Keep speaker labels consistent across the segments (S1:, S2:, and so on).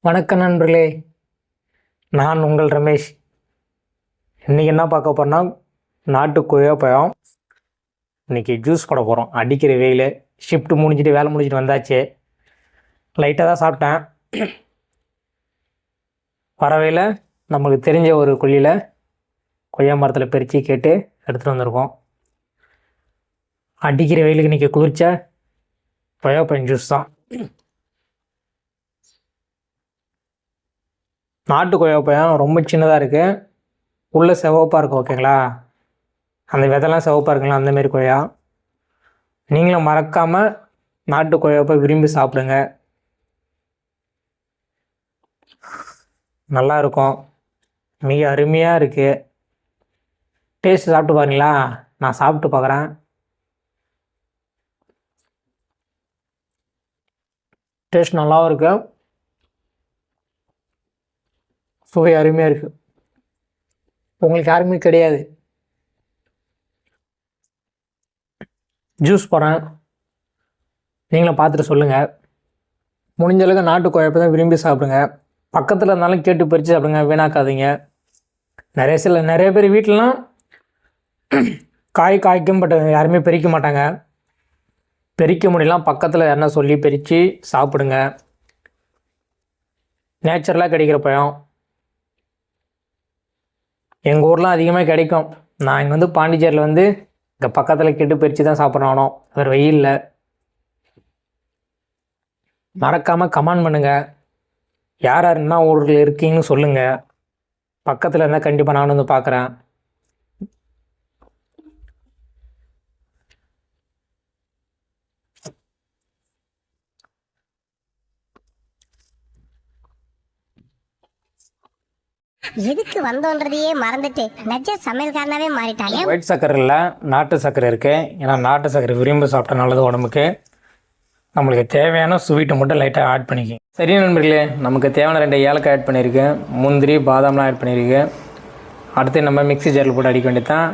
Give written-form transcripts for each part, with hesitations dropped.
S1: வணக்கம் நண்பர்களே, நான் உங்கள் ரமேஷ். இன்றைக்கி என்ன பார்க்க போகிறோன்னா நாட்டு கொய்யாப்பழம். இன்றைக்கி ஜூஸ் போட போகிறோம். அடிக்கிற வெயில், ஷிஃப்ட் முடிஞ்சிட்டு வேலை முடிஞ்சிட்டு வந்தாச்சு. லைட்டாக தான் சாப்பிட்டேன். வரவையில் நம்மளுக்கு தெரிஞ்ச ஒரு கொல்லியில் கொய்யா மரத்தில் பறித்து கேட்டு எடுத்துகிட்டு வந்திருக்கோம். அடிக்கிற வெயிலுக்கு இன்றைக்கி குளிர்ச்ச கொய்யாப்பழம் ஜூஸ் தான். நாட்டு கொய்யாப்பழம் ரொம்ப சின்னதாக இருக்குது, உள்ளே சிவப்பாக இருக்கும். ஓகேங்களா, அந்த விதெல்லாம் சிவப்பாக இருக்குங்களா, அந்தமாரி கொய்யா. நீங்களும் மறக்காமல் நாட்டு கொய்யாப்பழம் விரும்பி சாப்பிடுங்க, நல்லாயிருக்கும். மிக அருமையாக இருக்குது. டேஸ்ட் சாப்பிட்டு பாருங்களா. நான் சாப்பிட்டு பார்க்குறேன். டேஸ்ட் நல்லாவும் இருக்கு, சுவை அருமையாக இருக்குது. உங்களுக்கு யாருமே கிடையாது. ஜூஸ் போடுறேன், நீங்களும் பார்த்துட்டு சொல்லுங்கள். முடிஞ்ச அளவுக்கு நாட்டு கொய்யாப்பழம் தான் விரும்பி சாப்பிடுங்க. பக்கத்தில் இருந்தாலும் கேட்டு பறித்து சாப்பிடுங்க, வீணாக்காதீங்க. நிறைய பேர் வீட்டிலலாம் காய்க்கும், பட் யாருமே பறிக்க மாட்டாங்க. பறிக்க முடியலாம், பக்கத்தில் யாருன்னா சொல்லி பறித்து சாப்பிடுங்க. நேச்சுரலாக கிடைக்கிற பழம். எங்கள் ஊர்லாம் அதிகமாக கிடைக்கும். நான் இங்கே பாண்டிச்சேரியில் இங்கே பக்கத்தில் கெட்டு பறித்து தான் சாப்பிட்றானோ, வேறு வெயிலில். மறக்காமல் கமெண்ட் பண்ணுங்கள், யார் என்ன ஊரில் இருக்கீங்கன்னு சொல்லுங்கள். பக்கத்தில் இருந்தால் கண்டிப்பாக நானும் பார்க்குறேன்.
S2: எதுக்கு வந்தோன்றதையே மறந்துட்டு நெஜ சமையல்காரனாவே மாறிட்டாங்க.
S1: ஒயிட் சக்கரை இல்லை, நாட்டு சக்கரை இருக்குது. ஏன்னா நாட்டு சக்கரை விரும்பி சாப்பிட்டா நல்லது உடம்புக்கு. நம்மளுக்கு தேவையான ஸ்வீட்டை மட்டும் லைட்டாக ஆட் பண்ணிக்கோங்க. சரி நண்பர்களே, நமக்கு தேவையான 2 ஏலக்காய் ஆட் பண்ணியிருக்கேன், முந்திரி பாதாம்லாம் ஆட் பண்ணியிருக்கேன். அடுத்து நம்ம மிக்ஸி ஜாரில் போட்டு அடிக்க வேண்டியது தான்.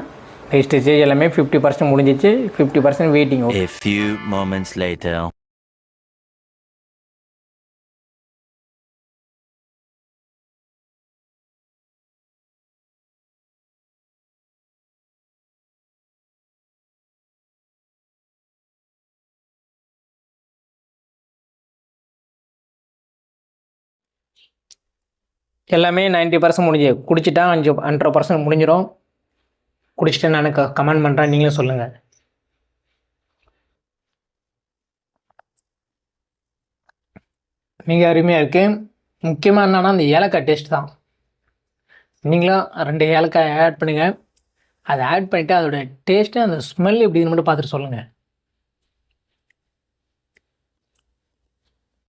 S1: நெக்ஸ்ட் ஸ்டேஜ் எல்லாமே 50% முடிஞ்சிச்சு, 50% waiting.
S3: A few moments later.
S1: எல்லாமே 90% முடிஞ்சு குடிச்சிட்டா 100% முடிஞ்சிடும். குடிச்சிட்டு நான் கமெண்ட் பண்ணுறேன், நீங்களும் சொல்லுங்கள். மிக அருமையாக இருக்குது. முக்கியமாக என்னென்னா அந்த ஏலக்காய் டேஸ்ட் தான். நீங்களும் 2 ஏலக்காய் ஆட் பண்ணுங்கள். அதை ஆட் பண்ணிவிட்டு அதோடய டேஸ்ட்டு, அந்த ஸ்மெல் எப்படின்னு மட்டும் பார்த்துட்டு சொல்லுங்கள்.